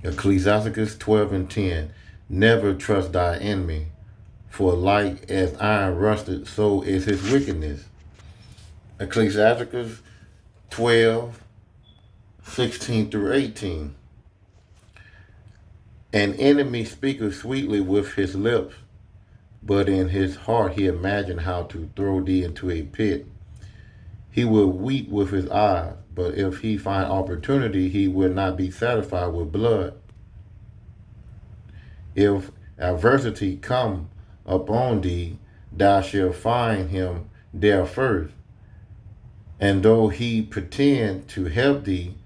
Ecclesiasticus 12 and 10. Never trust thy enemy, for like as iron rusted, so is his wickedness. Ecclesiasticus 12, 16 through 18. An enemy speaketh sweetly with his lips, but in his heart he imagined how to throw thee into a pit. He will weep with his eyes, but if he find opportunity, he will not be satisfied with blood. If adversity come upon thee, thou shalt find him there first. And though he pretend to help thee,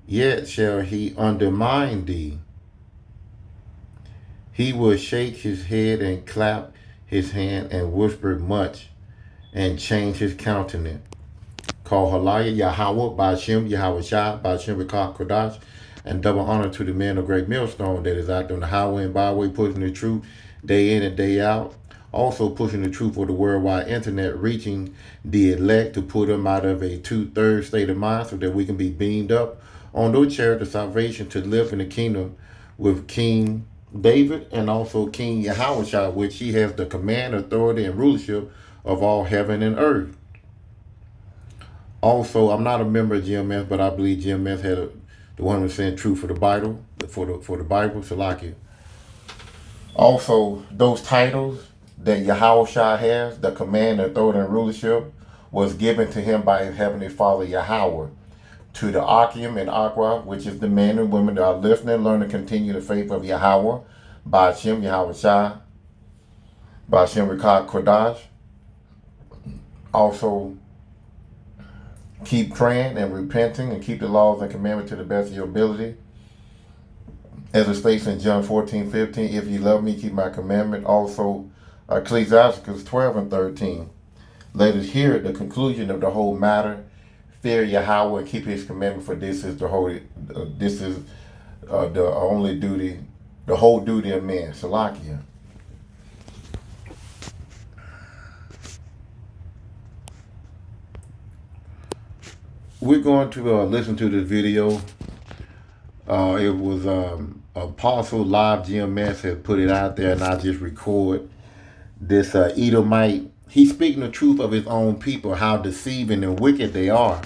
yet shall he undermine thee. He will shake his head and clap his hand and whisper much and change his countenance. Call Halaya Yahweh, Ba'ashem, Yahweh Shah, Ba'ashem Rekah Kodash, and double honor to the man of great millstone that is out there on the highway and byway pushing the truth day in and day out. Also pushing the truth for the worldwide internet, reaching the elect to pull them out of a two-thirds state of mind so that we can be beamed up on those chairs of salvation to live in the kingdom with King David and also King Yahweh, which he has the command, authority, and rulership of all heaven and earth. Also, I'm not a member of GMS, but I believe GMS had the 100% truth for the Bible, for the Bible, Salakia. Also, those titles that Yahweh has, the command, authority, and rulership, was given to him by his heavenly Father Yahweh. To the Akim and Aqua, which is the men and women that are listening, learn to continue the faith of Yahweh, Ba'ashem, Yahweh Shah, Ba'ashem Rekah Kodash. Also, keep praying and repenting and keep the laws and commandments to the best of your ability. As it states in John 14:15, if you love me, keep my commandment. Also, Ecclesiasticus 12 and 13. Let us hear the conclusion of the whole matter. Fear Yahweh and keep his commandment, for this is the holy, the only duty, the whole duty of man. Salakia. We're going to listen to this video. It was Apostle Live GMS had put it out there, and I just record this Edomite. He's speaking the truth of his own people, how deceiving and wicked they are,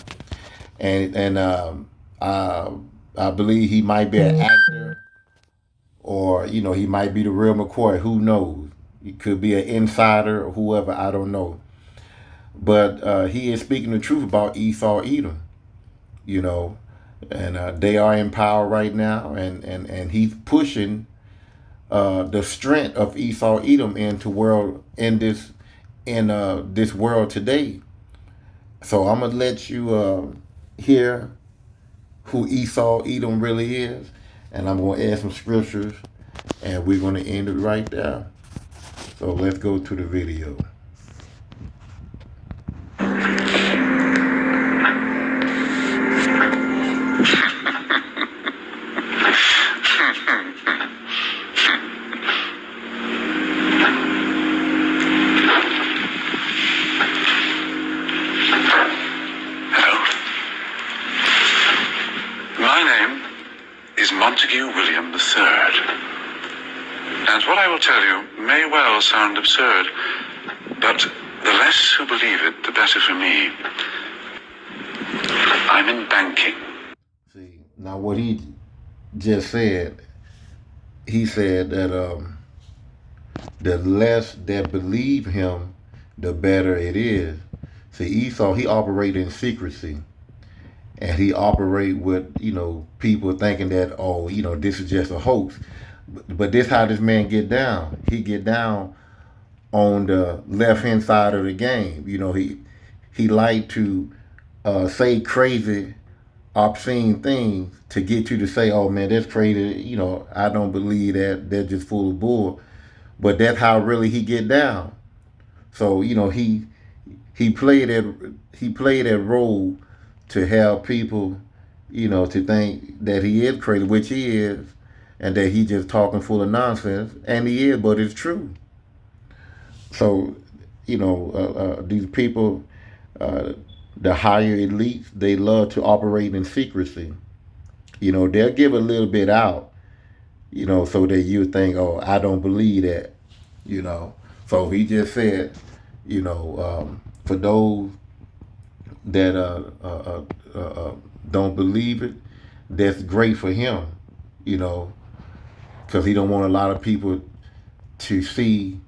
and I believe he might be an actor, or he might be the real McCoy. Who knows? He could be an insider or whoever. I don't know, but he is speaking the truth about Esau, Edom. And they are in power right now, and he's pushing the strength of Esau Edom in this world today. So I'm gonna let you hear who Esau Edom really is, and I'm gonna add some scriptures, and we're gonna end it right there. So let's go to the video. William III. And what I will tell you may well sound absurd, but the less who believe it, the better for me. I'm in banking. See, now what he just said, he said that the less that believe him, the better it is. See, Esau, he operated in secrecy. And he operate with, people thinking that, this is just a hoax. But this how this man get down. He get down on the left-hand side of the game. He like to say crazy, obscene things to get you to say, oh, man, that's crazy. I don't believe that. They're just full of bull. But that's how really he get down. So, he played that role to have people, to think that he is crazy, which he is, and that he just talking full of nonsense, and he is, but it's true. So, these people, the higher elites, they love to operate in secrecy. They'll give a little bit out, so that you think, oh, I don't believe that, you know. So he just said, for those that don't believe it, that's great for him, you know, because he don't want a lot of people to see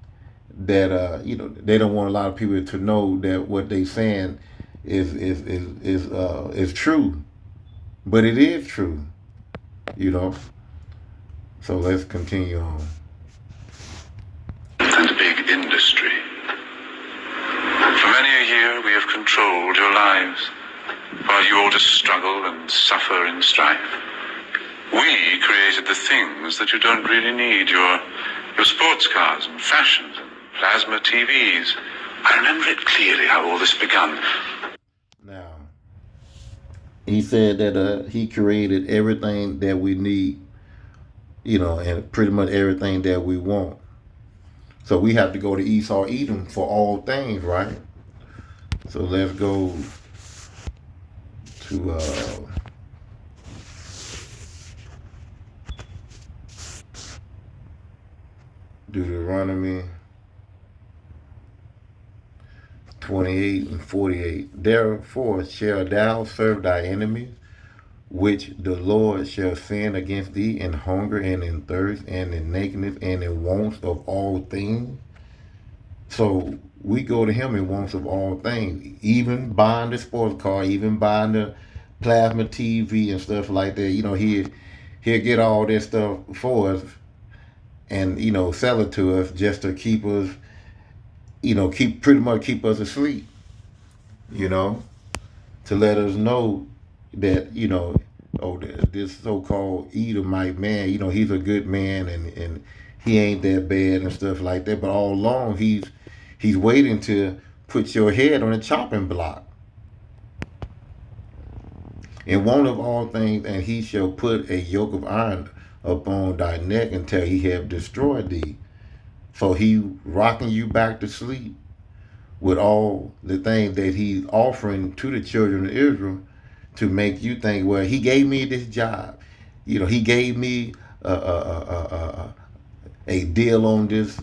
that, they don't want a lot of people to know that what they saying is true, but it is true, you know. So let's continue on. And a big industry. For many a year we have controlled your lives, while you all just struggle and suffer in strife. We created the things that you don't really need, your sports cars and fashions and plasma TVs. I remember it clearly how all this began. Now, he said that he created everything that we need, and pretty much everything that we want. So we have to go to Esau Edom for all things, right? So let's go to Deuteronomy 28 and 48. Therefore shall thou serve thy enemies, which the Lord shall send against thee in hunger and in thirst and in nakedness and in wants of all things. So we go to him in wants of all things, even buying the sports car, even buying the plasma TV and stuff like that. He'll get all this stuff for us and sell it to us just to keep us, keep pretty much keep us asleep. You know, to let us know that oh, this so-called Edomite man, he's a good man and he ain't that bad and stuff like that. But all along he's waiting to put your head on a chopping block. And one of all things, and he shall put a yoke of iron upon thy neck until he have destroyed thee. So he rocking you back to sleep with all the things that he's offering to the children of Israel to make you think, well, he gave me this job. He gave me a deal on this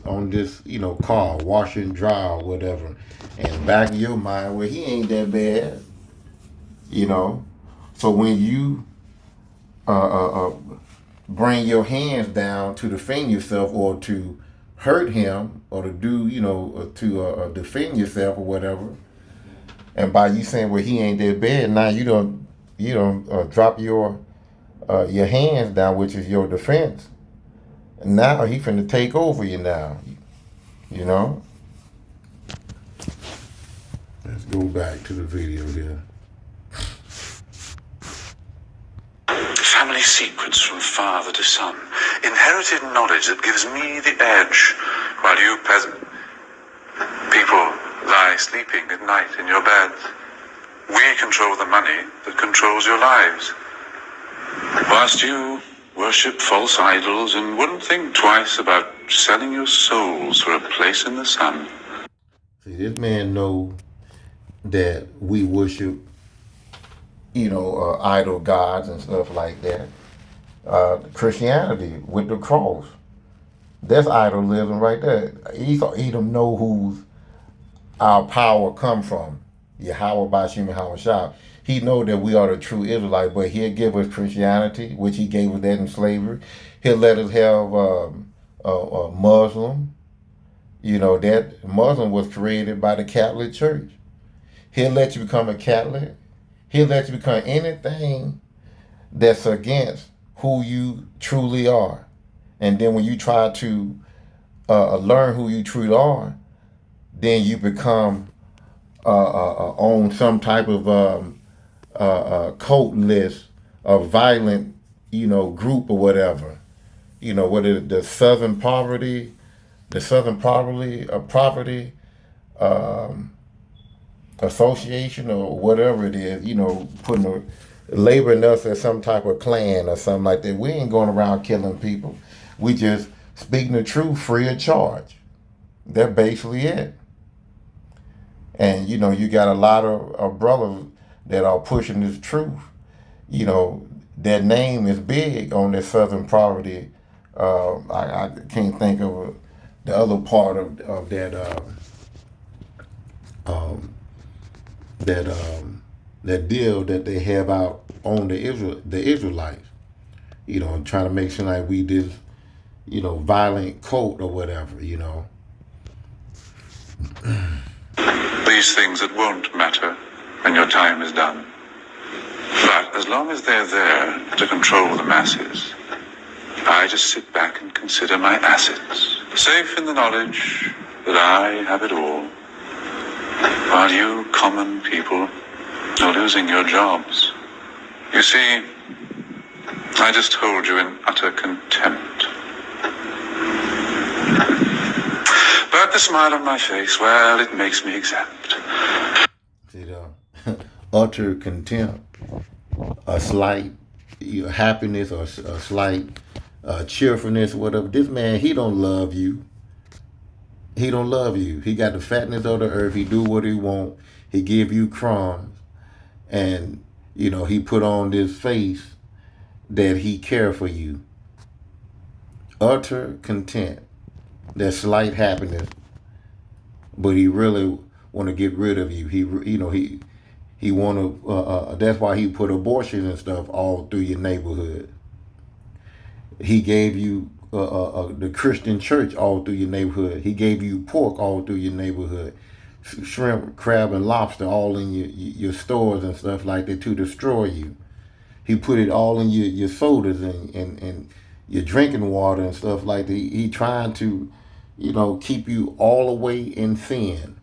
car, wash and dry or whatever. And back in your mind, well, he ain't that bad, you know. So when you bring your hands down to defend yourself or to hurt him or to do, to defend yourself or whatever, and by you saying, well, he ain't that bad, now you don't drop your hands down, which is your defense. And now he finna take over you now, you know. Let's go back to the video here. Family secrets from father to son. Inherited knowledge that gives me the edge, while you peasant people lie sleeping at night in your beds. We control the money that controls your lives. Whilst you worship false idols and wouldn't think twice about selling your souls for a place in the sun. See, this man know that we worship, idol gods and stuff like that. Christianity with the cross. That's idolism right there. Edom know whose our power come from. Yahweh Bashim Yahweh Shah. He know that we are the true Israelites, but he'll give us Christianity, which he gave us that in slavery. He'll let us have a Muslim. That Muslim was created by the Catholic Church. He'll let you become a Catholic. He'll let you become anything that's against who you truly are. And then when you try to learn who you truly are, then you become on some type of cult list, a violent, group or whatever. Whether the Southern Poverty Association or whatever it is, labeling us as some type of clan or something like that. We ain't going around killing people. We just speaking the truth free of charge. That's basically it. And you got a lot of brothers that are pushing this truth. Their name is big on the Southern Poverty I can't think of the other part of um, that that deal that they have out on the Israelites. Trying to make sure like we this violent cult or whatever. These things that won't matter when your time is done. But as long as they're there to control the masses, I just sit back and consider my assets, safe in the knowledge that I have it all, while you common people are losing your jobs. You see, I just hold you in utter contempt. But the smile on my face, well, it makes me exempt. See the utter contempt, a slight happiness or a slight cheerfulness, whatever. This man, he don't love you. He don't love you. He got the fatness of the earth. He do what he want. He give you crumbs, and he put on this face that he care for you. Utter content, that slight happiness, but he really want to get rid of you. He want to. That's why he put abortion and stuff all through your neighborhood. He gave you the Christian church all through your neighborhood. He gave you pork all through your neighborhood, shrimp, crab, and lobster all in your stores and stuff like that to destroy you. He put it all in your sodas and your drinking water and stuff like that. He trying to, keep you all the way in sin,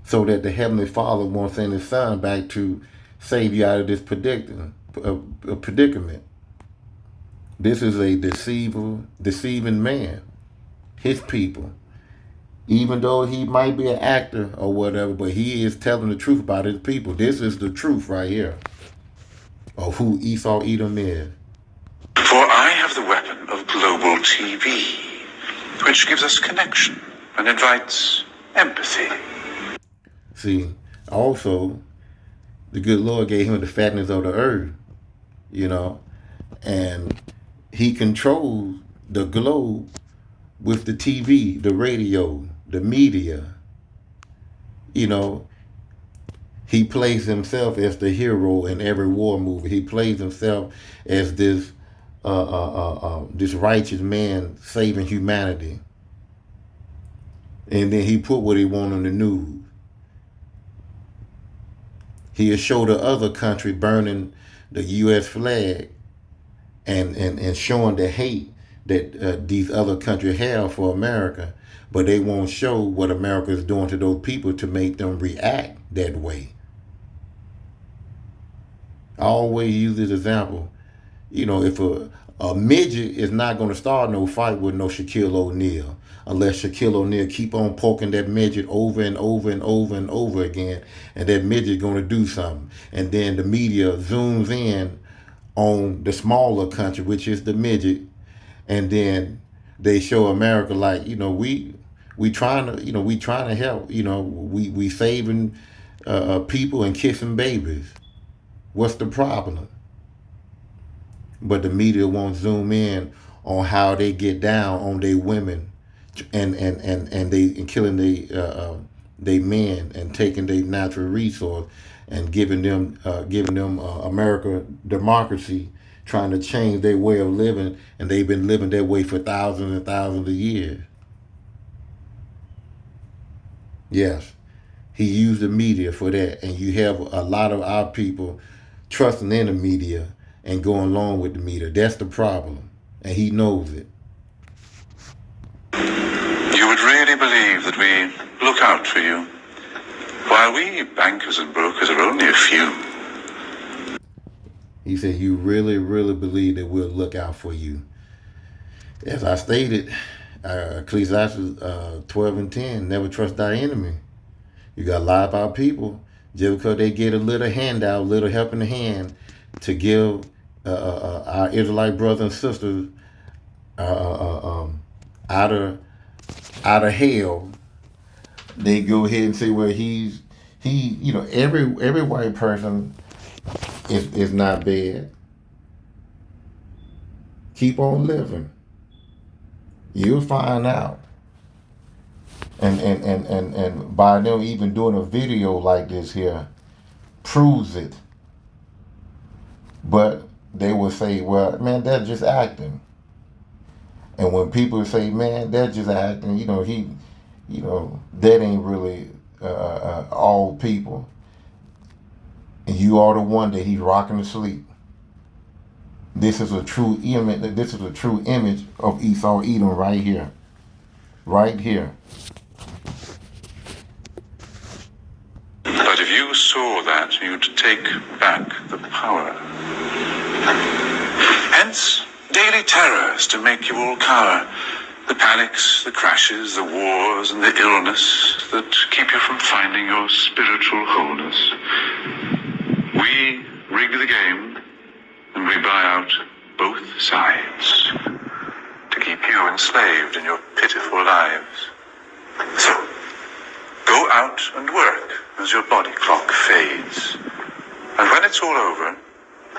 so that the Heavenly Father won't send His Son back to save you out of this predicament. This is a deceiving man, his people. Even though he might be an actor or whatever, but he is telling the truth about his people. This is the truth right here of who Esau Edom is. For I have the weapon of global TV, which gives us connection and invites empathy. See, also, the good Lord gave him the fatness of the earth, and he controls the globe with the TV, the radio, the media. He plays himself as the hero in every war movie. He plays himself as this this righteous man saving humanity. And then he put what he want on the news. He'll show the other country burning the U.S. flag and showing the hate that these other countries have for America, but they won't show what America is doing to those people to make them react that way. I always use this example. If a midget is not going to start no fight with no Shaquille O'Neal, unless Shaquille O'Neal keep on poking that midget over and over and over and over again, and that midget going to do something. And then the media zooms in on the smaller country, which is the midget, and then they show America like, we trying to help, we saving people and kissing babies. What's the problem? But the media won't zoom in on how they get down on their women and killing they men and taking their natural resource and giving them America democracy, trying to change their way of living, and they've been living that way for thousands and thousands of years. Yes, he used the media for that, and you have a lot of our people trusting in the media and going along with the media. That's the problem, and he knows it. You would really believe that we look out for you, while we bankers and brokers are only a few. He said, you really, really believe that we'll look out for you. As I stated, Ecclesiastes 12 and 10, never trust thy enemy. You got to lie about people just because they get a little handout, a little helping hand to give our Israelite brothers and sisters out of hell. They go ahead and say, well, every white person is not bad. Keep on living. You'll find out. And by them even doing a video like this here proves it. But they will say, well, man, that's just acting. And when people say, man, that's just acting, that ain't really all people. And you are the one that he's rocking to sleep. This is a true image. This is a true image of Esau Edom right here. Right here. But if you saw that, you'd take back the power. Hence, daily terrors to make you all cower. The panics, the crashes, the wars, and the illness that keep you from finding your spiritual wholeness. We rig the game, and we buy out both sides to keep you enslaved in your pitiful lives. So, go out and work as your body clock fades. And when it's all over,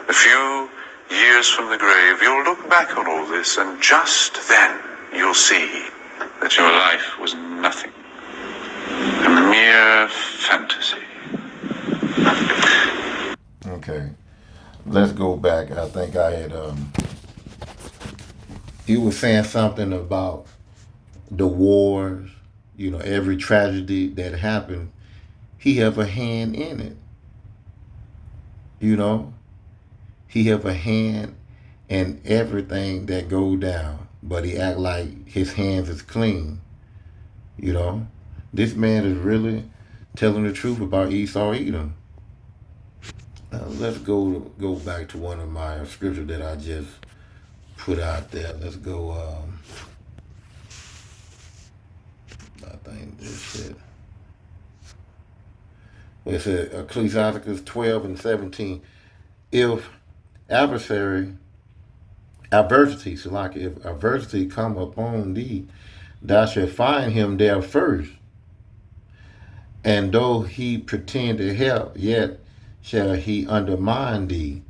a few years from the grave, you'll look back on all this, and just then you'll see that your life was nothing. A mere fantasy. Okay. Let's go back. I think I had he was saying something about the wars, every tragedy that happened, he have a hand in it. He have a hand in everything that go down, but he act like his hands is clean. This man is really telling the truth about Esau Edom. Let's go back to one of my scriptures that I just put out there. Let's go. I think this is it. It said Ecclesiasticus 12 and 17. If adversity, so like if adversity come upon thee, thou shalt find him there first. And though he pretend to help, yet shall he undermine thee.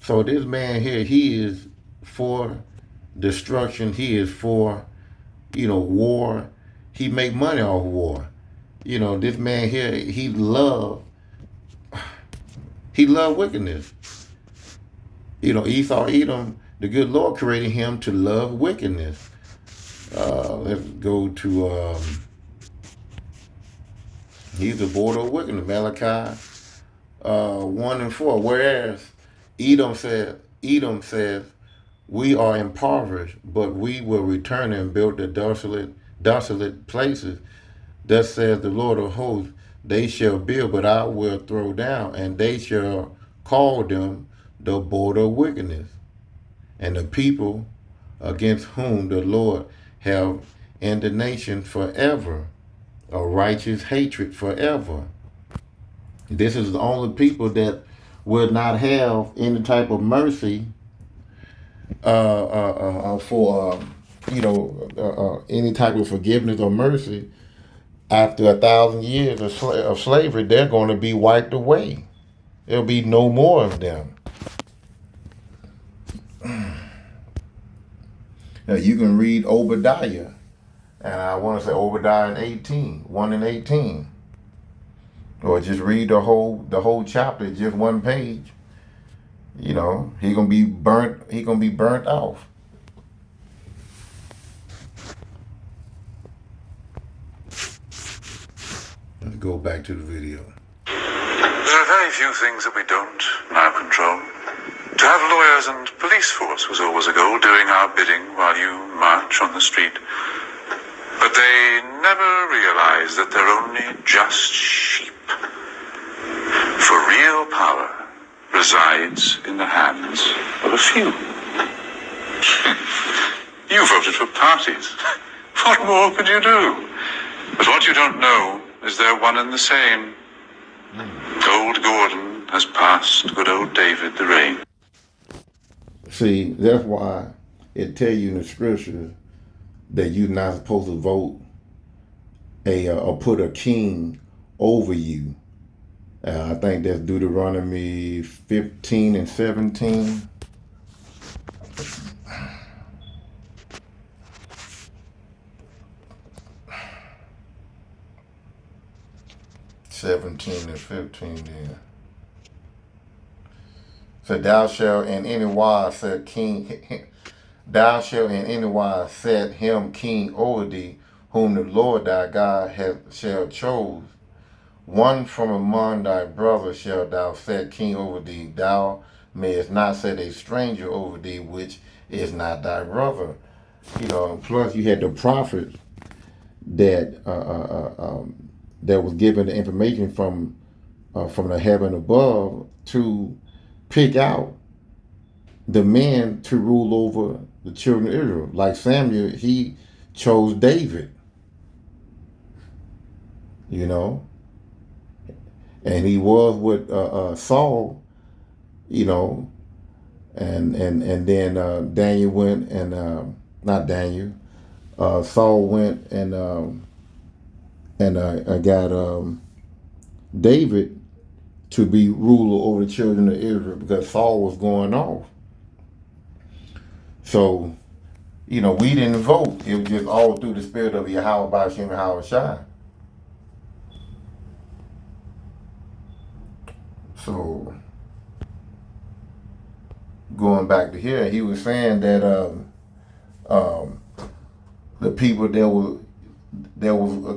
So this man here, he is for destruction. He is for, war. He make money off war. This man here, he love wickedness. Esau Edom, the good Lord created him to love wickedness. Let's go to he's the border of wickedness, Malachi 1 and 4. Whereas Edom says, we are impoverished, but we will return and build the desolate places. Thus says the Lord of hosts, they shall build, but I will throw down, and they shall call them the border of wickedness, and the people against whom the Lord have indignation forever, a righteous hatred forever. This is the only people that will not have any type of mercy for any type of forgiveness or mercy. After 1,000 years of slavery, they're going to be wiped away. There'll be no more of them. Now you can read Obadiah, and I want to say Obadiah 1 and 18. Or just read the whole chapter, just one page. He gonna be burnt off. Let's go back to the video. There are very few things that we don't now control. To have lawyers and police force was always a goal, doing our bidding while you march on the street. But they never realize that they're only just sheep. For real power resides in the hands of a few. You voted for parties. What more could you do? But what you don't know is they're one and the same. Old Gordon has passed good old David the reign. See, that's why it tell you in the scriptures that you're not supposed to vote or put a king over you. I think that's Deuteronomy 15 and 17. 17 and 15 then. So thou shalt in any wise set king, thou shalt in any wise set him king over thee, whom the Lord thy God shall choose. One from among thy brothers shalt thou set king over thee. Thou mayest not set a stranger over thee, which is not thy brother. Plus you had the prophet that that was given the information from the heaven above to pick out the man to rule over the children of Israel. Like Samuel, he chose David, and he was with Saul, and then Daniel went and not Daniel, Saul went and got David to be ruler over the children of Israel because Saul was going off. So, we didn't vote. It was just all through the spirit of Yahweh Bashim Yahweh Shai. So, going back to here, he was saying that the people that was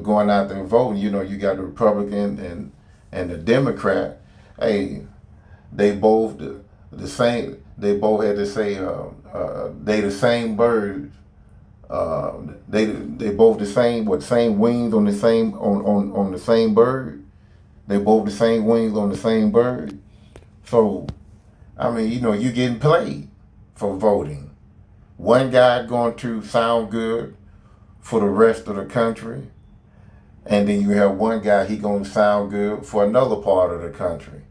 going out there and voting, you got the Republican and the Democrat. Hey, they both the same. They both had to say they the same birds. They both the same same wings on the same on the same bird. They both the same wings on the same bird. So I mean, you getting played for voting. One guy going to sound good for the rest of the country, and then you have one guy he gonna sound good for another part of the country.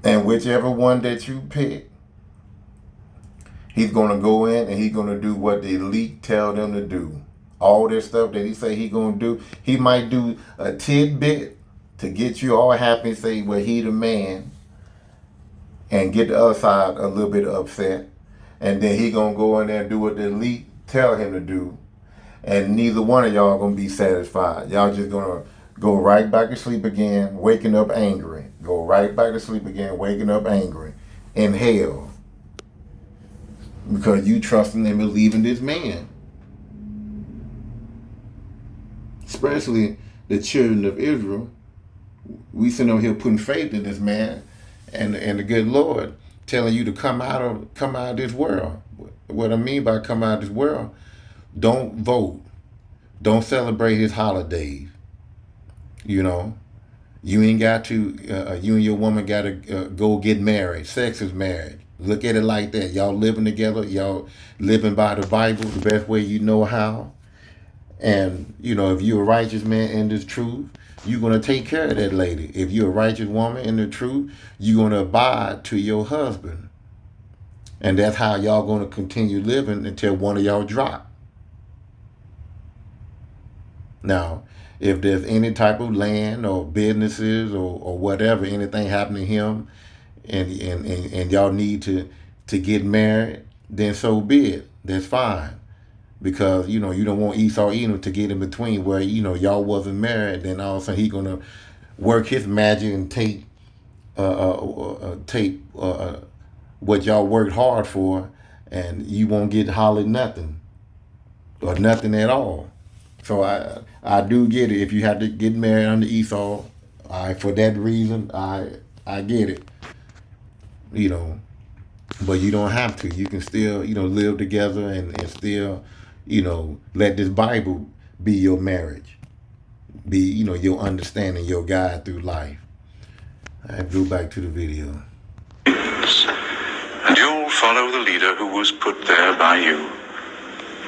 And whichever one that you pick, he's gonna go in and he's gonna do what the elite tell them to do. All this stuff that he say he gonna do, he might do a tidbit to get you all happy and say, well, he the man, and get the other side a little bit upset. And then he gonna go in there and do what the elite tell him to do. And neither one of y'all gonna be satisfied. Y'all just gonna go right back to sleep again, waking up angry. Go right back to sleep again, waking up angry in hell. Because you trusting and believing this man. Especially the children of Israel. We sitting over here putting faith in this man and the good Lord telling you to come out of this world. What I mean by come out of this world, don't vote. Don't celebrate his holidays. You ain't got to, you and your woman got to go get married. Sex is marriage. Look at it like that. Y'all living together. Y'all living by the Bible the best way you know how. And, if you're a righteous man in this truth, you're going to take care of that lady. If you're a righteous woman in the truth, you're going to abide to your husband. And that's how y'all going to continue living until one of y'all drop. Now, if there's any type of land or businesses or whatever, anything happen to him, and y'all need to get married, then so be it. That's fine. Because, you don't want Esau Edom to get in between where, y'all wasn't married, then all of a sudden he gonna work his magic and take what y'all worked hard for, and you won't get hollered nothing. Or nothing at all. So I do get it. If you have to get married under Esau, for that reason, I get it. But you don't have to. You can still, live together and still, let this Bible be your marriage. Be, your understanding, your guide through life. I go back to the video. And you'll follow the leader who was put there by you.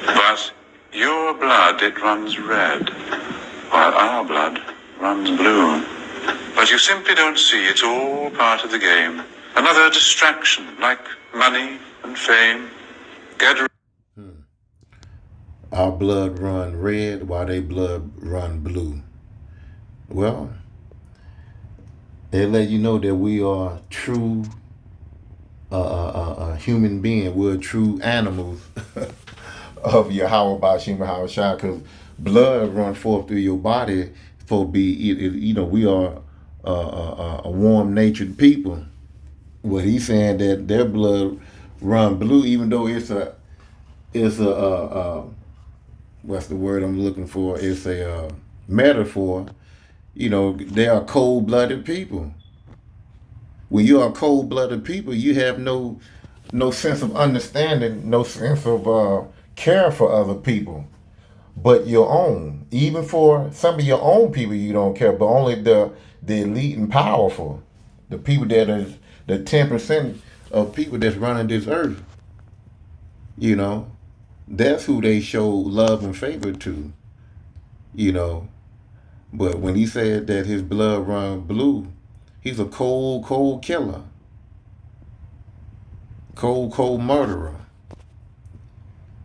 But your blood, it runs red, while our blood runs blue. But you simply don't see it's all part of the game. Another distraction, like money and fame. Our blood run red while their blood run blue. Well, they let you know that we are true human beings. We're true animals of Yahweh Bashim Yahweh Shai, because blood runs forth through your body for we are a warm-natured people. Well, he's saying that their blood run blue, even though it's a what's the word I'm looking for? It's a metaphor. They are cold-blooded people. When you are cold-blooded people, you have no sense of understanding, no sense of care for other people, but your own. Even for some of your own people, you don't care, but only the elite and powerful, the people that is the 10% of people that's running this earth. You know, that's who they show love and favor to. You know, but when he said that his blood run blue, he's a cold killer, cold murderer.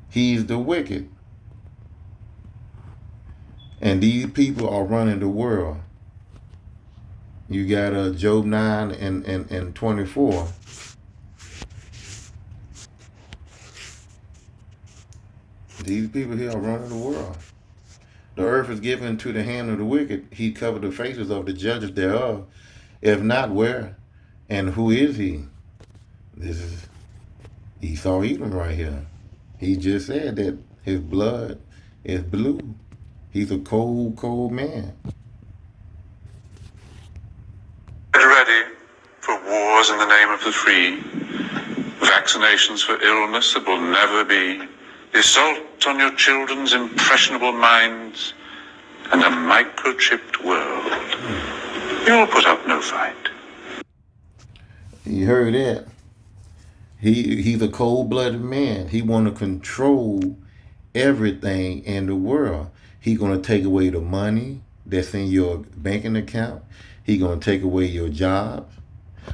He's the wicked. And these people are running the world. You got Job 9 and 24. These people here are running the world. The earth is given to the hand of the wicked. He covered the faces of the judges thereof. If not, where? And who is he? This is Esau Edom right here. He just said that his blood is blue. He's a cold man. Get ready for wars in the name of the free, vaccinations for illness that will never be, the assault on your children's impressionable minds, and a microchipped world. You'll put up no fight. You heard that? He's a cold-blooded man. He want to control everything in the world. He gonna take away the money that's in your banking account. He gonna take away your jobs.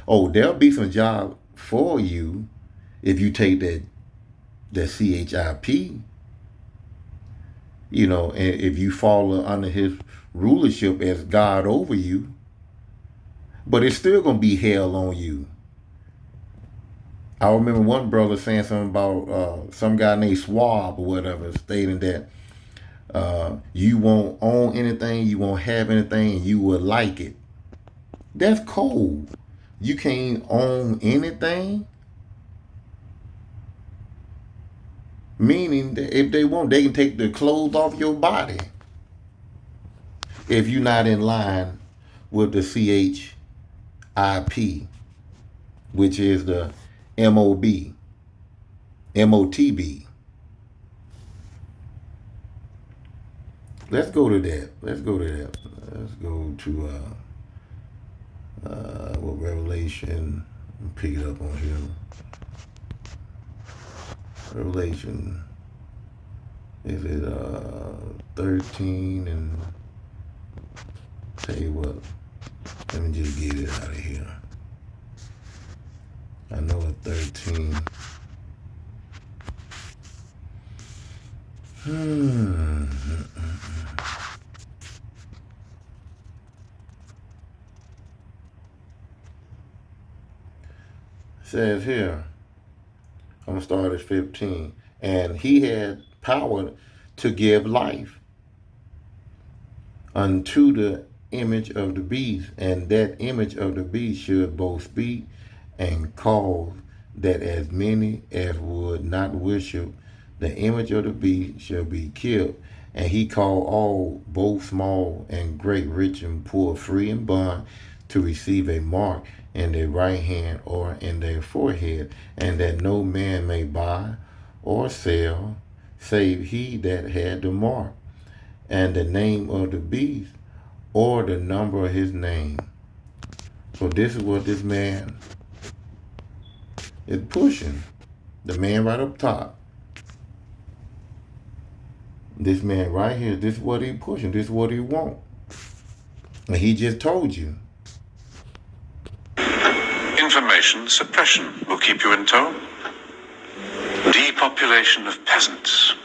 Oh, there'll be some job for you if you take that CHIP. And if you fall under his rulership as God over you. But it's still gonna be hell on you. I remember one brother saying something about some guy named Swab or whatever, stating that you won't own anything, you won't have anything, and you will like it. That's cold. You can't own anything. Meaning that if they want, they can take the clothes off your body. If you're not in line with the CHIP, which is the MOTB. Let's go to that. Let's go to Revelation. Pick it up on here. Revelation, is it 13 and tell you what, let me just get it out of here. I know it's 13. Says here, I'm going to start at 15. And he had power to give life unto the image of the beast. And that image of the beast should both speak and cause that as many as would not worship the image of the beast shall be killed. And he called all, both small and great, rich and poor, free and bond, to receive a mark in their right hand or in their forehead, and that no man may buy or sell, save he that had the mark, and the name of the beast, or the number of his name. So this is what this man is pushing. The man right up top. This man right here, this is what he pushing, this is what he want. And he just told you. Information suppression will keep you in tow. Depopulation of peasants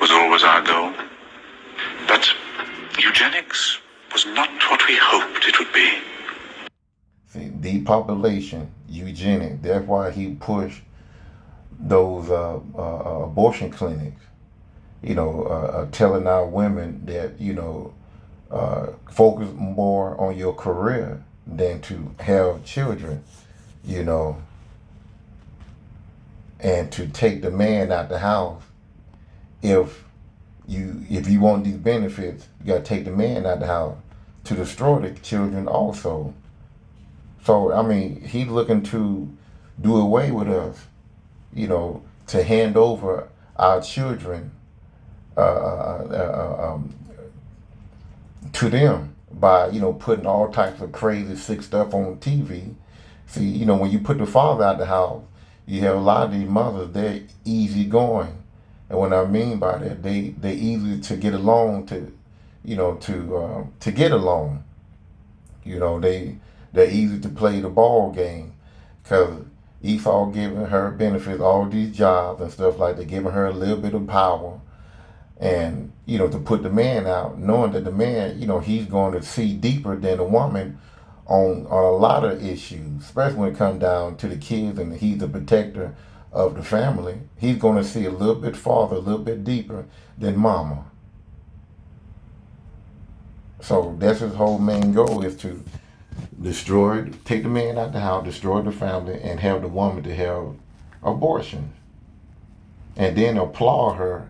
was always our goal. But eugenics was not what we hoped it would be. See, depopulation, eugenics. That's why he pushed those abortion clinics. Telling our women that focus more on your career than to have children, you know, and to take the man out the house. If you want these benefits, you gotta take the man out the house to destroy the children also. So I mean, he's looking to do away with us, you know, to hand over our children uh, uh, uh, um, to them by, you know, putting all types of crazy sick stuff on TV. See, you know, when you put the father out the house, you have a lot of these mothers, they're easy going. And what I mean by that, they easy to get along, to, you know, to get along. You know, they're easy to play the ball game, because Esau giving her benefits, all these jobs and stuff like that, giving her a little bit of power, and, you know, to put the man out, knowing that the man, you know, he's going to see deeper than the woman on a lot of issues, especially when it comes down to the kids, and he's the protector of the family. He's going to see a little bit farther, a little bit deeper than mama. So that's his whole main goal, is to destroy, take the man out the house, destroy the family, and have the woman to have abortions, and then applaud her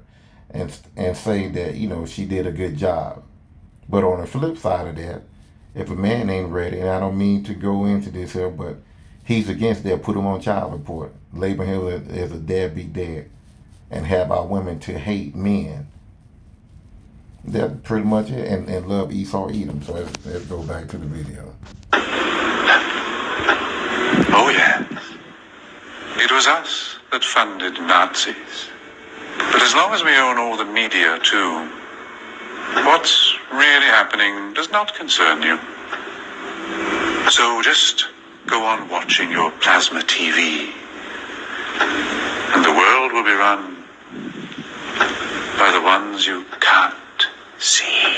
and say that, you know, she did a good job. But on the flip side of that, if a man ain't ready, and I don't mean to go into this here, but he's against that, put him on child support, label him as a deadbeat dad, and have our women to hate men. That's pretty much it, and love Esau, Edom. So let's go back to the video. Oh yes, it was us that funded Nazis. But as long as we own all the media too, what's really happening does not concern you. So just go on watching your plasma TV, and the world will be run by the ones you can't see.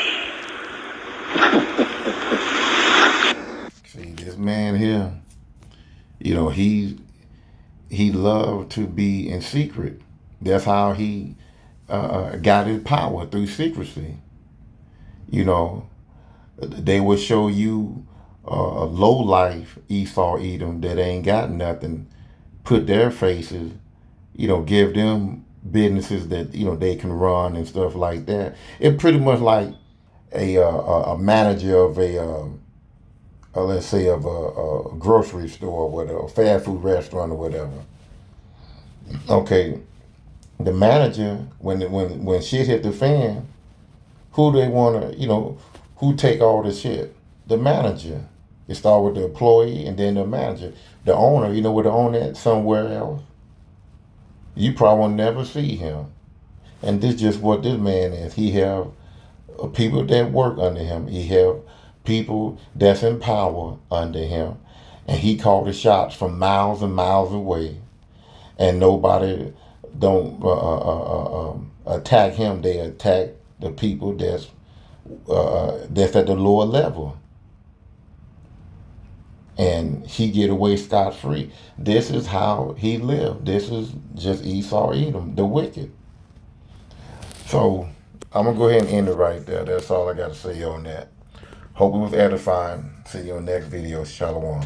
See, this man here, you know, he loved to be in secret. That's how he got his power, through secrecy. You know, they will show you a low life Esau, Edom, that ain't got nothing, put their faces, you know, give them businesses that, you know, they can run and stuff like that. It's pretty much like a manager of let's say of a grocery store or whatever, a fast food restaurant or whatever. Okay, the manager, when shit hit the fan, who they want to, you know, who take all the shit? The manager. It start with the employee and then the manager. The owner, you know where the owner at? Somewhere else. You probably will never see him. And this is just what this man is. He have people that work under him. He have people that's in power under him. And he called the shots from miles and miles away. And nobody don't attack him. They attack the people that's at the lower level, and he get away scot-free. This is how he lived. This is just Esau, Edom, the wicked. So I'm gonna go ahead and end it right there. That's all I got to say on that. Hope it was edifying. See you on the next video. Shalom.